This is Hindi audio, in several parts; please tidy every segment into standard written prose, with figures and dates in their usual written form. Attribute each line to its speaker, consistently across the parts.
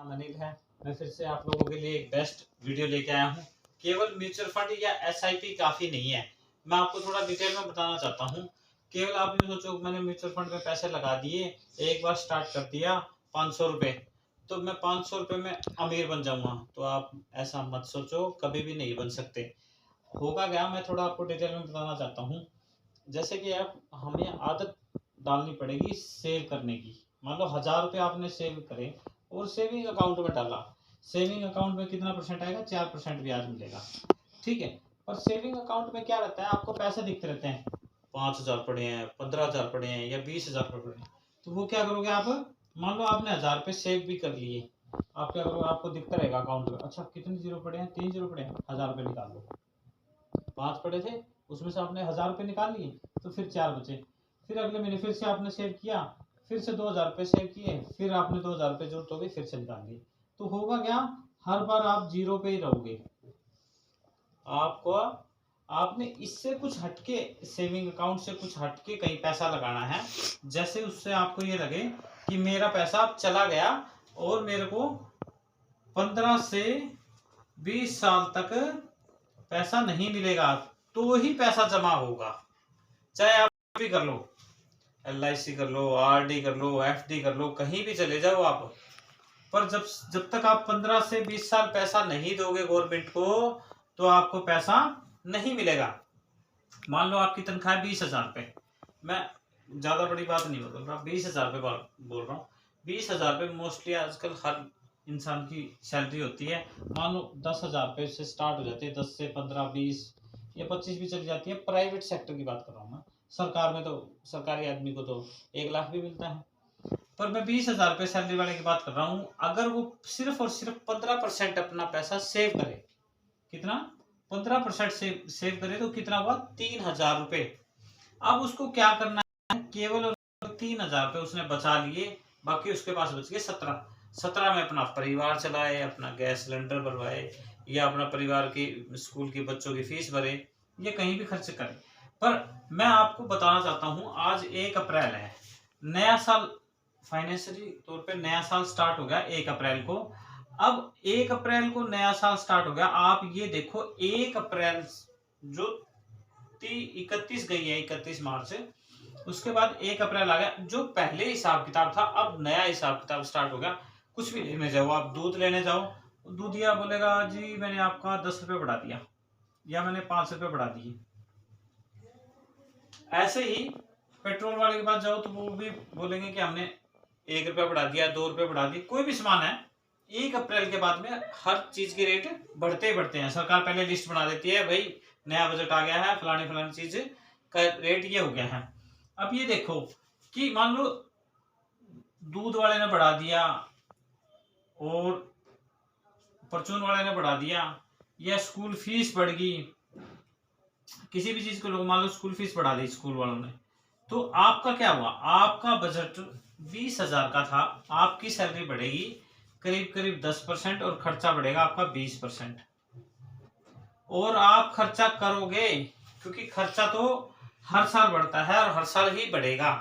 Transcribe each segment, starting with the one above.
Speaker 1: नाम अनिल है। मैं फिर से आप लोगों के लिए एक बेस्ट वीडियो लेके आया हूँ। केवल म्यूचुअल फंड या एसआईपी काफ़ी नहीं है, मैं आपको थोड़ा डिटेल में बताना चाहता हूँ। केवल आप ये सोचो मैंने म्यूचुअल फंड में पैसे लगा दिए, एक बार स्टार्ट कर दिया 500 रुपये, तो मैं 500 रुपये में अमीर बन जाऊँगा, तो आप ऐसा मत सोचो, कभी भी नहीं बन सकते। होगा क्या, मैं थोड़ा आपको डिटेल में बताना चाहता हूँ। जैसे कि आप हमें आदत डालनी पड़ेगी सेव करने की। मान लो 1000 रुपये आपने सेव करे और सेविंग अकाउंट में डाला, सेविंग अकाउंट में कितना परसेंट आएगा? 4% ब्याज मिलेगा, ठीक है। पर सेविंग अकाउंट में क्या रहता है, आपको पैसे दिखते रहते हैं, 5000 पड़े हैं, 15000 पड़े हैं या 20000 पड़े हैं। तो वो क्या करोगे आप? मान लो आपने 1000 रुपये सेव भी कर लिए, आप क्या करोगे? आपको दिखता रहेगा अकाउंट में, अच्छा कितने जीरो पड़े हैं? 3 जीरो पड़े हैं, 1000 रुपये निकाल लो। 5 पड़े थे, उसमें से आपने 1000 रुपये निकाल लिए, तो फिर 4 बचे। फिर अगले महीने फिर से आपने सेव किया, फिर से 2000 रुपये सेव किए, फिर आपने 2000 रुपये जरूरत हो गई, फिर से निकाल लिए। तो होगा क्या, हर बार आप जीरो पे ही रहोगे। आपको आपने इससे कुछ हटके, सेविंग अकाउंट से कुछ हटके कहीं पैसा लगाना है, जैसे उससे आपको ये लगे कि मेरा पैसा अब चला गया और मेरे को 15 से 20 साल तक पैसा नहीं मिलेगा, तो ही पैसा जमा होगा। चाहे आप भी कर लो, LIC कर लो, RD कर लो, FD कर लो, कहीं भी चले जाओ आप, पर जब तक आप 15 से 20 साल पैसा नहीं दोगे गवर्नमेंट को, तो आपको पैसा नहीं मिलेगा। मान लो आपकी तनख्वाह 20,000 रुपये, मैं ज्यादा बड़ी बात नहीं बोल रहा, 20,000 रुपये बोल रहा हूँ। 20,000 रुपये मोस्टली आजकल हर इंसान की सैलरी होती है। मान लो 10,000 रुपये से स्टार्ट हो जाती है, 10 से 15, 20 या 25 भी चली जाती है। प्राइवेट सेक्टर की बात कर रहा हूँ मैं, सरकार में तो सरकारी आदमी को तो 1 लाख भी मिलता है, पर मैं 20,000 रुपये सैलरी वाले की बात कर रहा हूँ। अगर वो सिर्फ और सिर्फ 15% अपना पैसा सेव करे, कितना? 15% सेव करे, तो कितना हुआ? 3,000 रुपये। अब उसको क्या करना है, केवल और 3,000 रुपये उसने बचा लिए, बाकी उसके पास बच गए 17 में अपना परिवार चलाए, अपना गैस सिलेंडर भरवाए, या अपना परिवार की स्कूल के बच्चों की फीस भरे, या कहीं भी खर्च करे। पर मैं आपको बताना चाहता हूँ, आज 1 अप्रैल है, नया साल, फाइनेंशियली तौर पे नया साल स्टार्ट हो गया 1 अप्रैल को। अब 1 अप्रैल को नया साल स्टार्ट हो गया, आप ये देखो 1 अप्रैल जो 31 गई है, 31 मार्च, उसके बाद 1 अप्रैल आ गया। जो पहले हिसाब किताब था, अब नया हिसाब किताब स्टार्ट हो गया। कुछ भी लेने जाओ, आप दूध लेने जाओ, दूधिया बोलेगा जी मैंने आपका 10 रुपये बढ़ा दिया, या मैंने 5 रुपये बढ़ा दिए। ऐसे ही पेट्रोल वाले के पास जाओ, तो वो भी बोलेंगे कि हमने 1 रुपया बढ़ा दिया, 2 रुपये बढ़ा दिए। कोई भी सामान है, 1 अप्रैल के बाद में हर चीज के रेट बढ़ते ही बढ़ते हैं। सरकार पहले लिस्ट बना देती है, भाई नया बजट आ गया है, फलानी फलानी चीज का रेट ये हो गया है। अब ये देखो कि मान लो दूध वाले ने बढ़ा दिया और परचून वाले ने बढ़ा दिया, या स्कूल फीस बढ़ गई, किसी भी चीज को लोग मान लो स्कूल फीस बढ़ा दी स्कूल वालों ने, तो आपका क्या हुआ? आपका बजट 20,000 का था, आपकी सैलरी बढ़ेगी करीब करीब 10% और खर्चा बढ़ेगा आपका 20%। और आप खर्चा करोगे, क्योंकि खर्चा तो हर साल बढ़ता है और हर साल ही बढ़ेगा,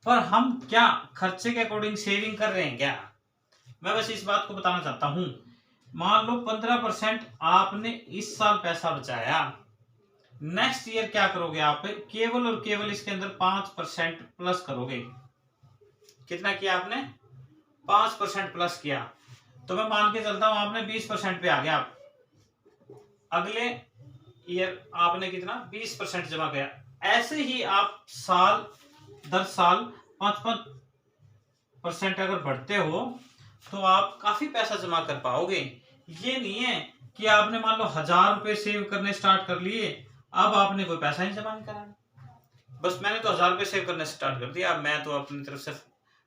Speaker 1: पर हम क्या खर्चे के अकॉर्डिंग सेविंग कर रहे हैं क्या? मैं बस इस बात को बताना चाहता हूं। मान लो 15% आपने इस साल पैसा बचाया, नेक्स्ट ईयर क्या करोगे आप? केवल और केवल इसके अंदर 5% प्लस करोगे। कितना किया आपने? 5% प्लस किया, तो मैं मान के चलता हूं आपने 20% पे आ गया। अगले ईयर आपने कितना? 20% जमा किया। ऐसे ही आप साल दर साल 5% अगर बढ़ते हो, तो आप काफी पैसा जमा कर पाओगे। ये नहीं है कि आपने मान लो 1000 रुपये सेव करने स्टार्ट कर लिए, अब आपने कोई पैसा ही जमा नहीं करा, बस मैंने तो 1000 रुपये सेव करने स्टार्ट कर दिया, अब मैं तो अपनी तरफ से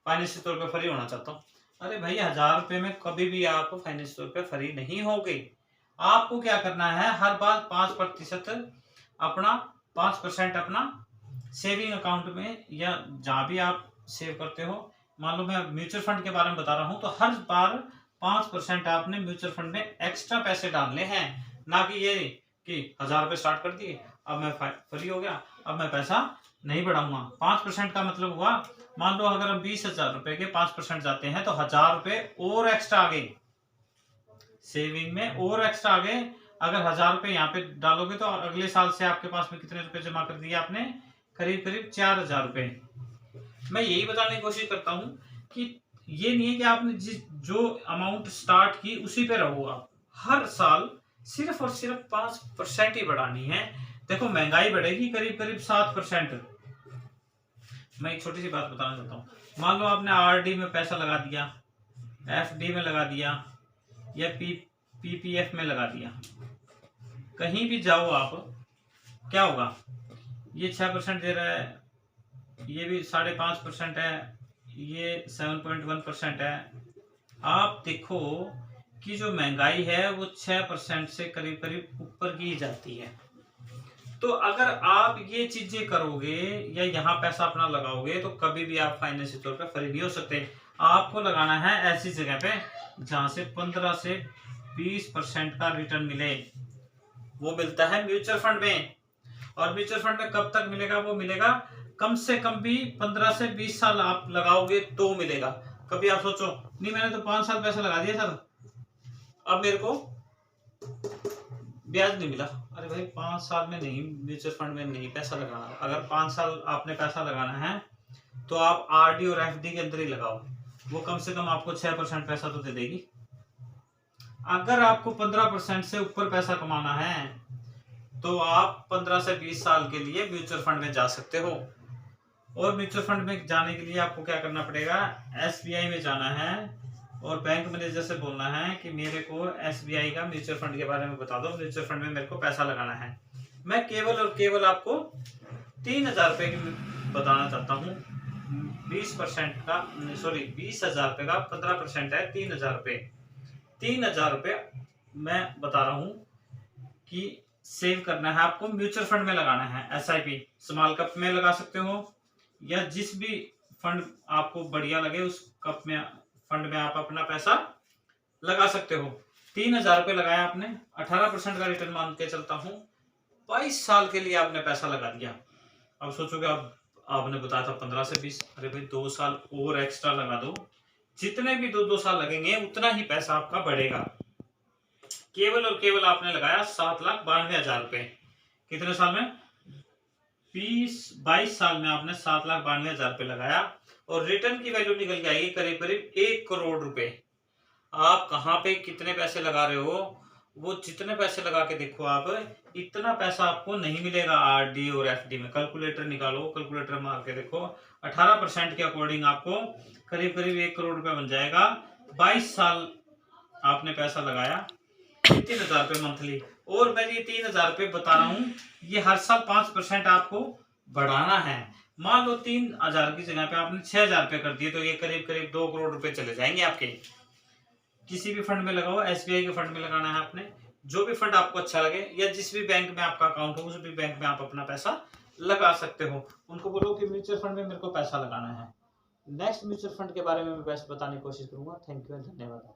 Speaker 1: फाइनेंशियल तौर पे फ्री होना चाहता हूँ। अरे भाई 1000 रुपये में कभी भी आप फाइनेंशियल तौर पे फ्री नहीं होगे। आपको क्या करना है, हर बार 5% अपना 5% अपना सेविंग अकाउंट में, या जहां भी आप सेव करते हो, मान लो मैं म्यूचुअल फंड के बारे में बता रहा हूं, तो हर बार 5% आपने म्यूचुअल फंड में एक्स्ट्रा पैसे डालने हैं। ना कि ये कि 1000 रुपये स्टार्ट कर दिए, अब मैं फ्री हो गया, अब मैं पैसा नहीं बढ़ाऊंगा। 5% का मतलब हुआ, मान लो अगर हम 20,000 रुपए के 5% जाते हैं तो 1,000 रुपए और एक्स्ट्रा आ गए सेविंग में, और एक्स्ट्रा आ गए। अगर 1,000 रुपए यहाँ पे डालोगे तो अगले साल से आपके पास में कितने रुपए जमा कर दिए आपने? करीब करीब 4,000 रुपए। मैं यही बताने की कोशिश करता हूँ कि ये नहीं है कि आपने जो अमाउंट स्टार्ट की उसी पे रहो। आप हर साल सिर्फ और सिर्फ 5% ही बढ़ानी है। देखो महंगाई बढ़ेगी करीब करीब 7%। मैं एक छोटी सी बात बताना चाहता हूँ। मान लो आपने आरडी में पैसा लगा दिया, एफडी में लगा दिया, या पीपीएफ में लगा दिया, कहीं भी जाओ आप, क्या होगा? ये 6% दे रहा है, ये भी 5.5% है, ये 7.1% है। आप देखो कि जो महंगाई है वो 6% से करीब करीब ऊपर की जाती है। तो अगर आप ये चीजें करोगे या यहाँ पैसा अपना लगाओगे तो कभी भी आप फाइनेंशियल तौर पर फ्री नहीं हो सकते। आपको लगाना है ऐसी जगह पे जहां से 15 से 20% का रिटर्न मिले। वो मिलता है म्यूचुअल फंड में। और म्यूचुअल फंड में कब तक मिलेगा? वो मिलेगा कम से कम भी 15 से 20 साल आप लगाओगे तो मिलेगा। कभी आप सोचो नहीं मैंने तो 5 साल पैसा लगा दिया सर, अब मेरे को ब्याज नहीं मिला। अरे भाई 5 साल में नहीं, म्यूचुअल फंड में नहीं पैसा लगाना। अगर 5 साल आपने पैसा लगाना है तो आप आरडी और एफडी के अंदर ही लगाओ, वो कम से कम आपको 6% पैसा तो दे देगी। अगर आपको 15% से ऊपर पैसा कमाना है तो आप 15 से 20 साल के लिए म्यूचुअल फंड में जा सकते हो। और म्यूचुअल फंड में जाने के लिए आपको क्या करना पड़ेगा? एसबीआई में जाना है और बैंक मैनेजर से बोलना है कि मेरे को एसबीआई का म्यूचुअल फंड के बारे में बता दो, म्यूचुअल फंड में मेरे को पैसा लगाना है। मैं केवल और केवल आपको 3,000 रुपए की बताना चाहता हूँ। 20% का, सॉरी 20,000 रुपए का 15% है 3,000 रुपए। 3,000 रुपए मैं बता रहा हूँ कि सेव करना है आपको, म्यूचुअल फंड में लगाना है। एसआईपी स्मॉल कप में लगा सकते हो या जिस भी फंड आपको बढ़िया लगे उस कप में, फंड में आप अपना पैसा लगा सकते हो। 3,000 रुपए लगाया आपने, 18% का रिटर्न मान के चलता हूँ, 22 साल के लिए आपने पैसा लगा दिया। अब सोचोगे अब आपने बताया था 15 से 20, अरे भाई 2 साल और एक्स्ट्रा लगा दो, जितने भी 2 साल लगेंगे उतना ही पैसा आपका बढ़ेगा। केवल और केवल आपने लगाया 7,92,000 रुपए। कितने साल में? 22 साल में आपने 7,92,000 रुपए लगाया और रिटर्न की वैल्यू निकल के आएगी करीब करीब 1 करोड़ रुपए। आप कहाँ पे कितने पैसे लगा रहे हो? वो जितने पैसे लगा के देखो आप, इतना पैसा आपको नहीं मिलेगा आरडी और एफडी में। कैलकुलेटर निकालो, कैलकुलेटर मार के देखो, 18% के अकॉर्डिंग आपको करीब करीब 1 करोड़ रुपए बन जाएगा। 22 साल आपने पैसा लगाया, 3,000 रुपए मंथली। और मैं ये 3,000 रुपए बता रहा हूँ, ये हर साल 5% आपको बढ़ाना है। मान लो 3,000 की जगह पे आपने 6,000 रुपए कर दिए तो ये करीब करीब 2 करोड़ रुपए चले जाएंगे आपके। किसी भी फंड में लगाओ, एसबीआई के फंड में लगाना है आपने, जो भी फंड आपको अच्छा लगे, या जिस भी बैंक में आपका अकाउंट हो उस भी बैंक में आप अपना पैसा लगा सकते हो। उनको बोलो कि म्यूचुअल फंड में मेरे को पैसा लगाना है। नेक्स्ट म्यूचुअल फंड के बारे में मैं बताने की कोशिश करूंगा। थैंक यू एंड धन्यवाद।